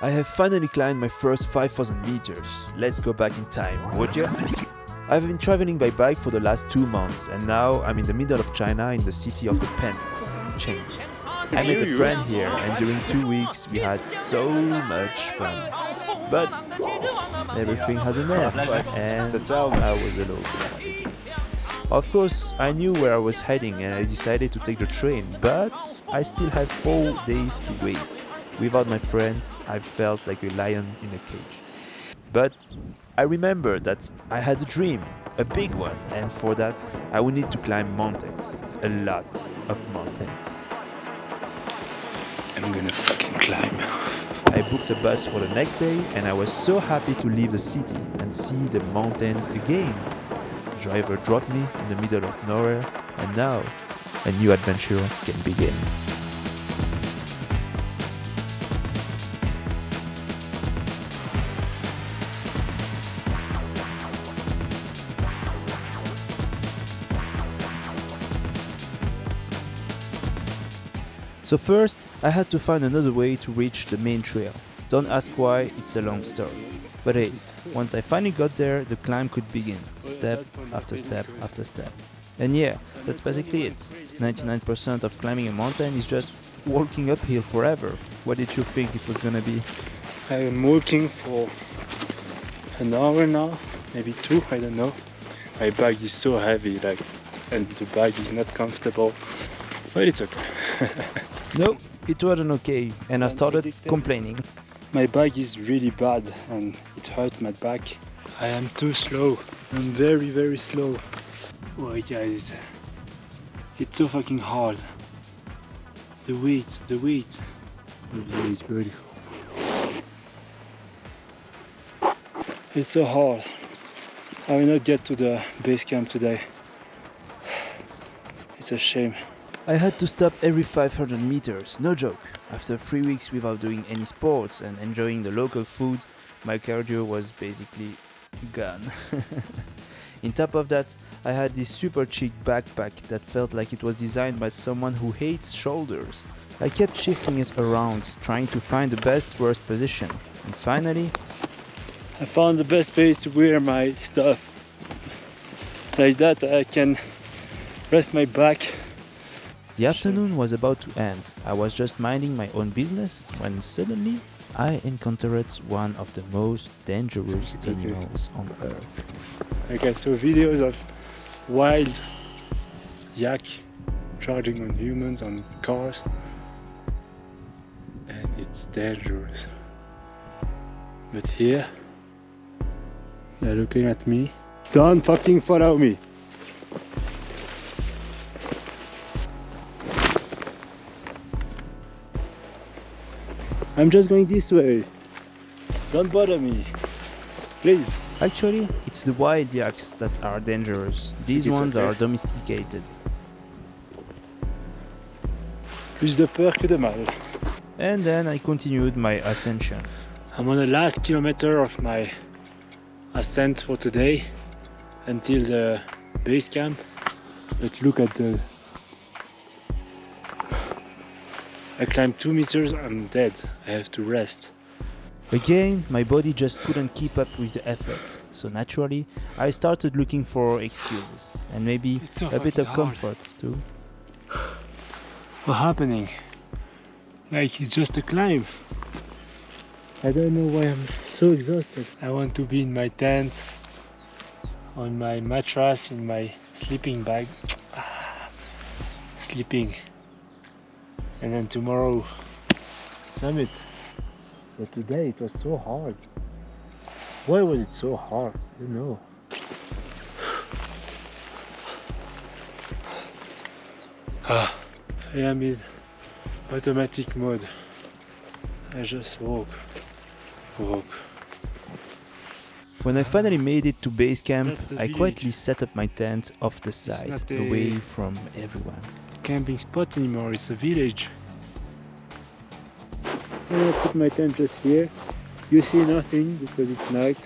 I have finally climbed my first 5,000 meters. Let's go back in time, would you? I've been traveling by bike for the last 2 months and now I'm in the middle of China in the city of the pennies, Chengdu. I met a friend here and during 2 weeks we had so much fun. But everything has an end and I was alone. Of course, I knew where I was heading and I decided to take the train, but I still had 4 days to wait. Without my friend, I felt like a lion in a cage. But I remember that I had a dream, a big one, and for that I would need to climb mountains, a lot of mountains. I'm gonna fucking climb. I booked a bus for the next day and I was so happy to leave the city and see the mountains again. The driver dropped me in the middle of nowhere and now a new adventure can begin. So first, I had to find another way to reach the main trail. Don't ask why, it's a long story. But hey, once I finally got there, the climb could begin, step after step after step. And yeah, that's basically it. 99% of climbing a mountain is just walking uphill forever. What did you think it was gonna be? I am walking for an hour now, maybe 2, I don't know. My bag is so heavy, and the bag is not comfortable, but it's okay. No, it wasn't okay, and I started complaining. My bag is really bad and it hurt my back. I am too slow. I'm very, very slow. Oh guys, it's so fucking hard. The weight. The view is beautiful. It's so hard. I will not get to the base camp today. It's a shame. I had to stop every 500 meters, no joke. After 3 weeks without doing any sports and enjoying the local food, my cardio was basically gone. On top of that, I had this super cheap backpack that felt like it was designed by someone who hates shoulders. I kept shifting it around, trying to find the best worst position. And finally, I found the best place to wear my stuff. Like that I can rest my back. the afternoon was about to end. I was just minding my own business when suddenly I encountered one of the most dangerous animals on earth. Like I saw videos of wild yak charging on humans, on cars, and it's dangerous. But here, they're looking at me. Don't fucking follow me! I'm just going this way. Don't bother me, please. Actually, it's the wild yaks that are dangerous. These It's ones okay. are domesticated. Plus de peur que de mal. And then I continued my ascension. I'm on the last kilometer of my ascent for today until the base camp. But look at the... I climbed 2 meters, I'm dead. I have to rest. Again, my body just couldn't keep up with the effort. So naturally, I started looking for excuses and maybe It's so a bit fucking of hard. comfort too. What's happening? Like it's just a climb. I don't know why I'm so exhausted. I want to be in my tent, on my mattress, in my sleeping bag, sleeping. And then tomorrow, summit. But today it was so hard. Why was it so hard? I don't know. I am in automatic mode. I just walk. When I finally made it to base camp, That's a I village. quietly set up my tent off the side, not a- away from everyone. Camping spot anymore, it's a village. I'm gonna put my tent just here. You see nothing because it's night.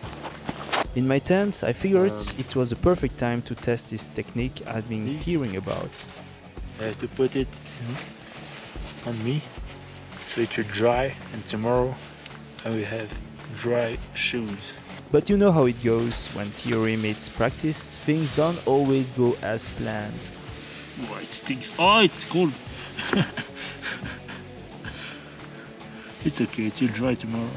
In my tent, I figured it was the perfect time to test this technique I've been This? hearing about. I have to put it on me so it should dry, and tomorrow I will have dry shoes. But you know how it goes, when theory meets practice, things don't always go as planned. Oh, it stinks. Oh, it's cold. It's okay, it will dry tomorrow.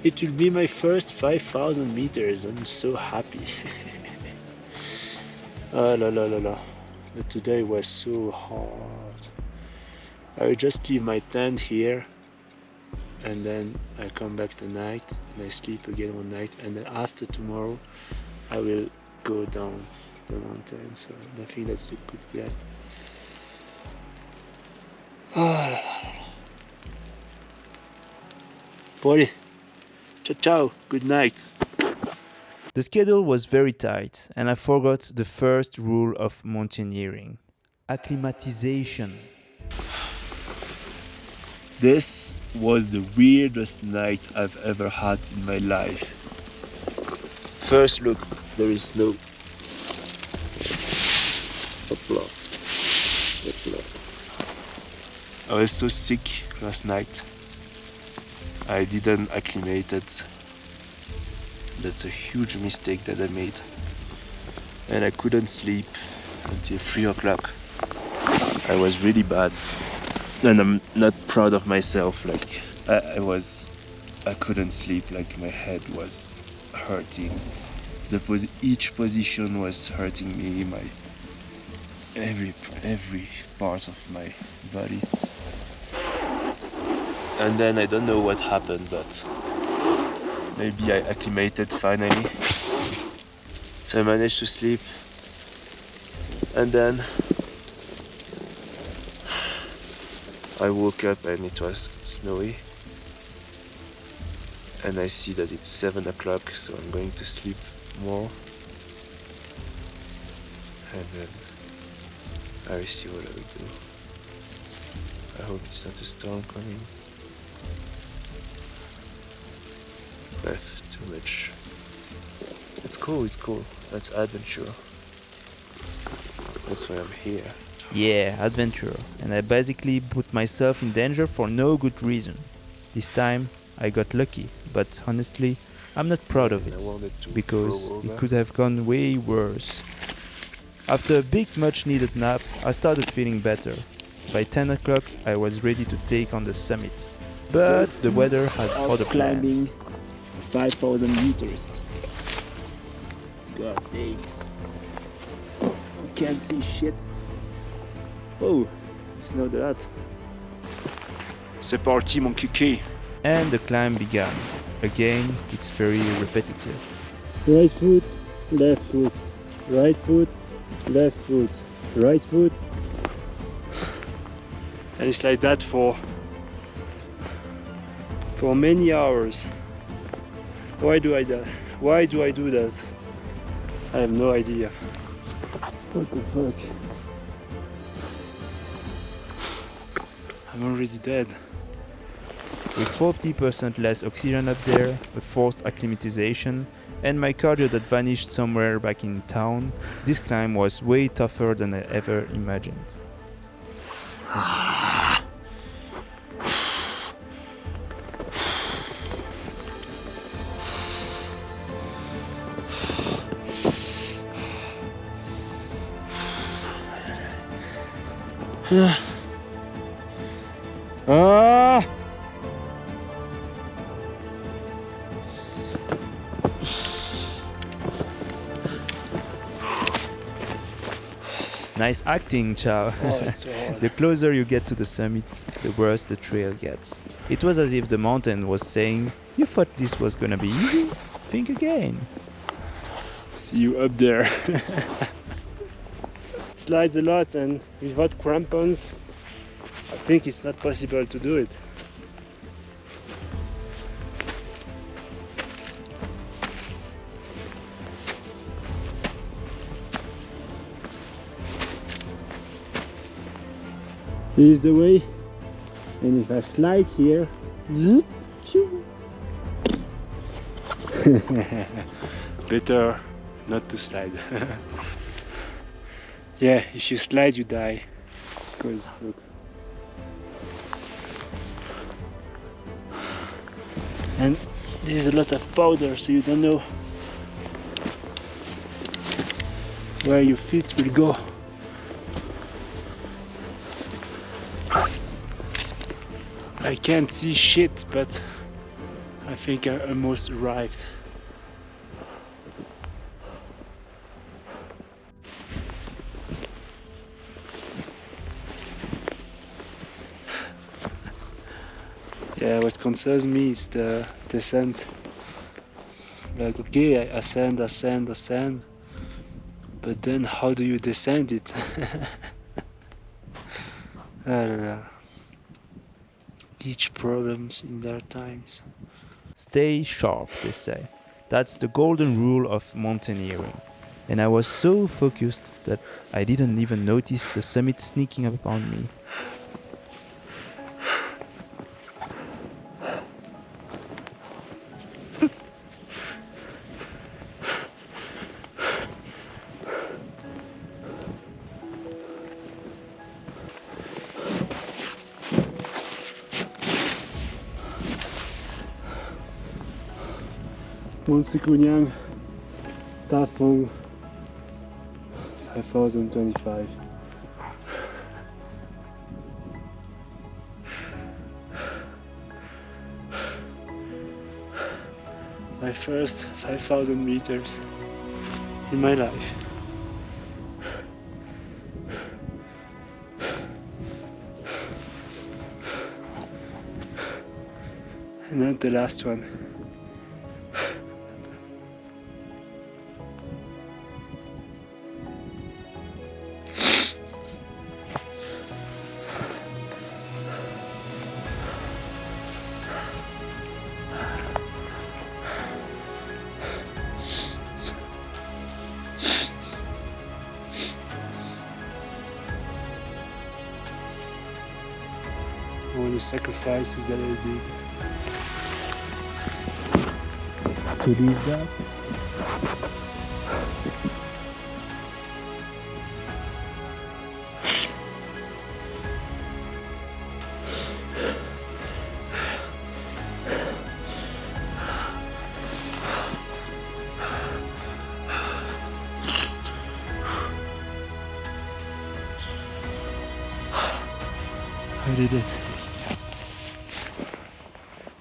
It will be my first 5,000 meters. I'm so happy. Oh la la la la. But today was so hard. I will just leave my tent here and then I come back tonight and I sleep again one night, and then after tomorrow I will go down the mountain. So I think that's a good plan. Ah la la la. Boy, ciao ciao, good night. The schedule was very tight, and I forgot the first rule of mountaineering: acclimatization. This was the weirdest night I've ever had in my life. First look, there is snow. Hopla. Hopla. I was so sick last night. I didn't acclimate it. That's a huge mistake that I made. And I couldn't sleep until 3 o'clock. I was really bad. And I'm not proud of myself. Like I couldn't sleep. Like my head was hurting. Each position was hurting me. My every part of my body. And then I don't know what happened, but maybe I acclimated finally. So I managed to sleep. And then I woke up and it was snowy. And I see that it's 7 o'clock, so I'm going to sleep more. And then I will see what I will do. I hope it's not a storm coming. But too much. It's cool, it's cool. That's adventure. That's why I'm here. Yeah, adventure. And I basically put myself in danger for no good reason. This time I got lucky, but honestly, I'm not proud of it, because it could have gone way worse. After a big much needed nap, I started feeling better. By 10 o'clock I was ready to take on the summit. But the weather had other plans. 5,000 meters. God dang. You can't see shit. Oh, it's not that. C'est parti mon kiki. And the climb began. Again, it's very repetitive. Right foot, left foot. Right foot, left foot. Right foot. And it's like that for many hours. Why do I do that? I have no idea. What the fuck? I'm already dead. With 40% less oxygen up there, a forced acclimatization, and my cardio that vanished somewhere back in town, this climb was way tougher than I ever imagined. Ah! Nice acting, Chow. Oh, it's so hard. The closer you get to the summit, the worse the trail gets. It was as if the mountain was saying, "You thought this was gonna be easy? Think again." See you up there. It slides a lot, and without crampons, I think it's not possible to do it. This is the way, and if I slide here, better not to slide. Yeah, if you slide you die, because look. and there's a lot of powder, so you don't know where your feet will go. I can't see shit, but I think I almost arrived. Yeah, what concerns me is the descent. Like, okay, I ascend, but then how do you descend it? I don't know. Each problems in their times. Stay sharp, they say. That's the golden rule of mountaineering. And I was so focused that I didn't even notice the summit sneaking up on me. Mount Sikunyang, Tafung, 5025. My first 5,000 meters in my life. And not the last one. All the sacrifices that I did to leave that. I did it.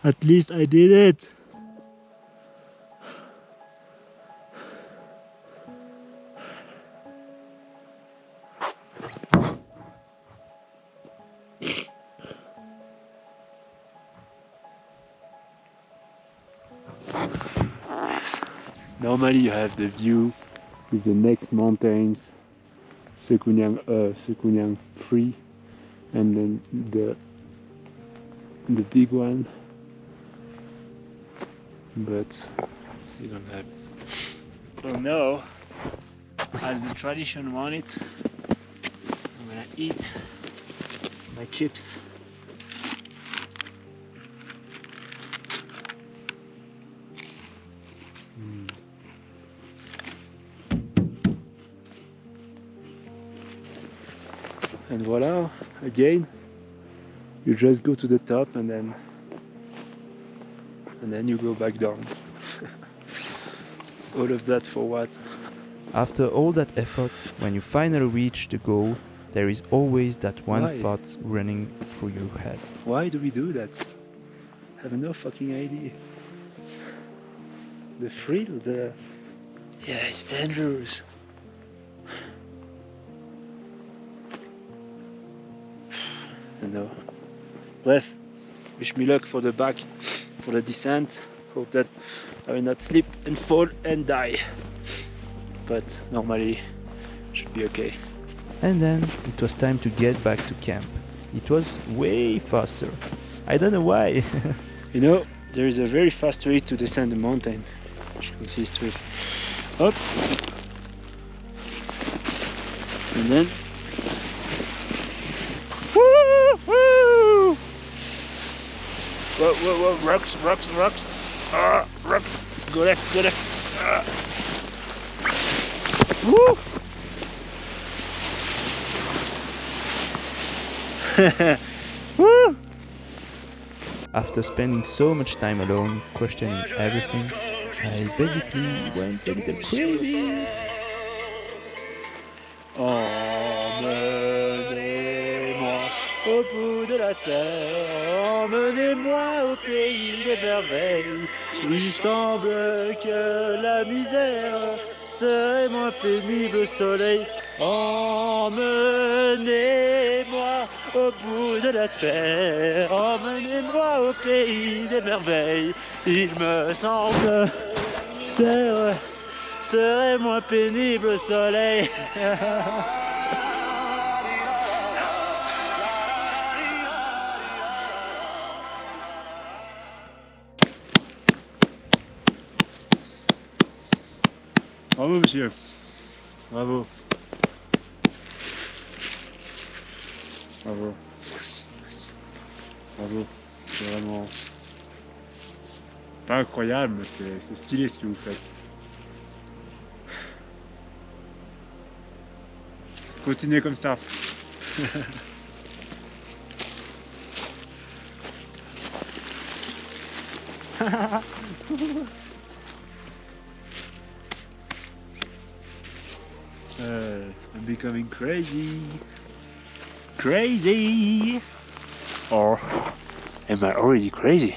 At least I did it. Normally you have the view with the next mountains, Sekunyang 3, and then the big one, but you don't have it. So now, as the tradition want it, I'm gonna eat my chips. And voila, again, you just go to the top and then you go back down. All of that for what? After all that effort, when you finally reach the goal, there is always that one Why? thought running through your head. Why do we do that? I have no fucking idea. The thrill, yeah, it's dangerous. I know. Bref, wish me luck for the back, for the descent. Hope that I will not slip and fall and die. But normally, should be okay. And then it was time to get back to camp. It was way faster. I don't know why. You know, there is a very fast way to descend the mountain, which consists with up and then woo! Whoa, whoa, whoa, rocks, rocks, rocks. Rock. Go left, go left. Woo! Woo! After spending so much time alone, questioning everything, I basically went a little crazy. Emmenez-moi au bout de la terre, emmenez-moi au pays des merveilles. Il semble que la misère serait moins pénible au soleil. Emmenez-moi au bout de la terre, emmenez-moi au pays des merveilles. Il me semble serait moins pénible au soleil. Bravo monsieur, bravo. Bravo, merci, merci. Bravo, c'est vraiment pas incroyable, mais c'est stylé ce que vous faites. Continuez comme ça. I'm becoming crazy. Crazy! Or am I already crazy?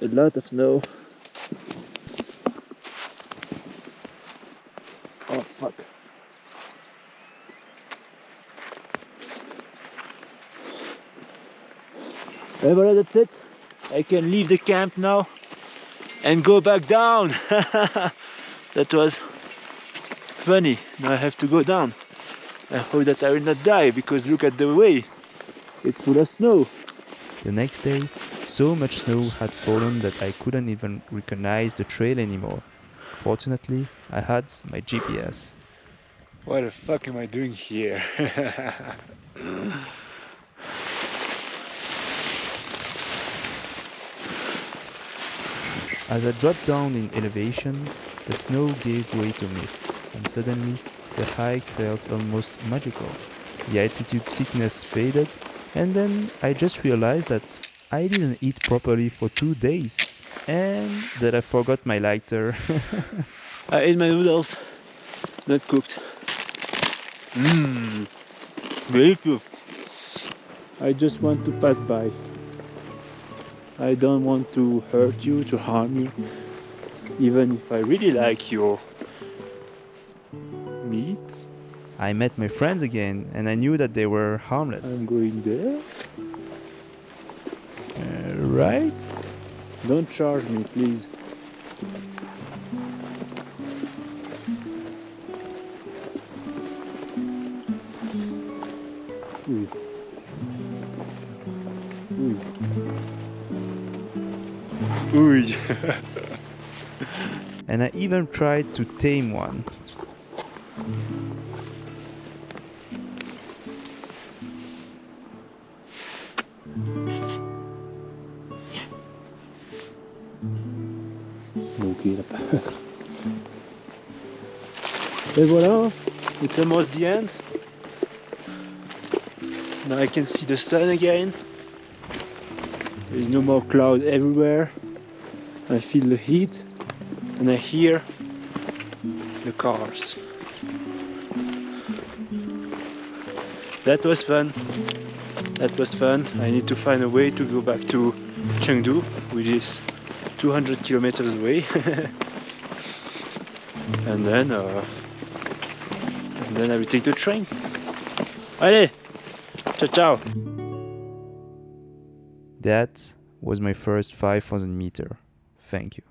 A lot of snow. Oh fuck. And voilà, that's it. I can leave the camp now and go back down. That was funny. Now I have to go down. I hope that I will not die because look at the way. It's full of snow. The next day, so much snow had fallen that I couldn't even recognize the trail anymore. Fortunately, I had my GPS. What the fuck am I doing here? As I dropped down in elevation, the snow gave way to mist, and suddenly the hike felt almost magical. The altitude sickness faded, and then I just realized that I didn't eat properly for 2 days, and that I forgot my lighter. I ate my noodles, not cooked. Delicious. I just want to pass by. I don't want to hurt you, to harm you, even if I really like your meat. I met my friends again, and I knew that they were harmless. I'm going there. Right? Don't charge me, please. Ooh. Ooh. Ooh. And I even tried to tame one. Ok, il a peur. Et voilà, it's almost the end. Now I can see the sun again. There's no more cloud everywhere. I feel the heat and I hear the cars. That was fun. That was fun. I need to find a way to go back to Chengdu, which is 200 kilometers away. and then I will take the train. Allez, ciao ciao. That was my first 5,000 meter. Thank you.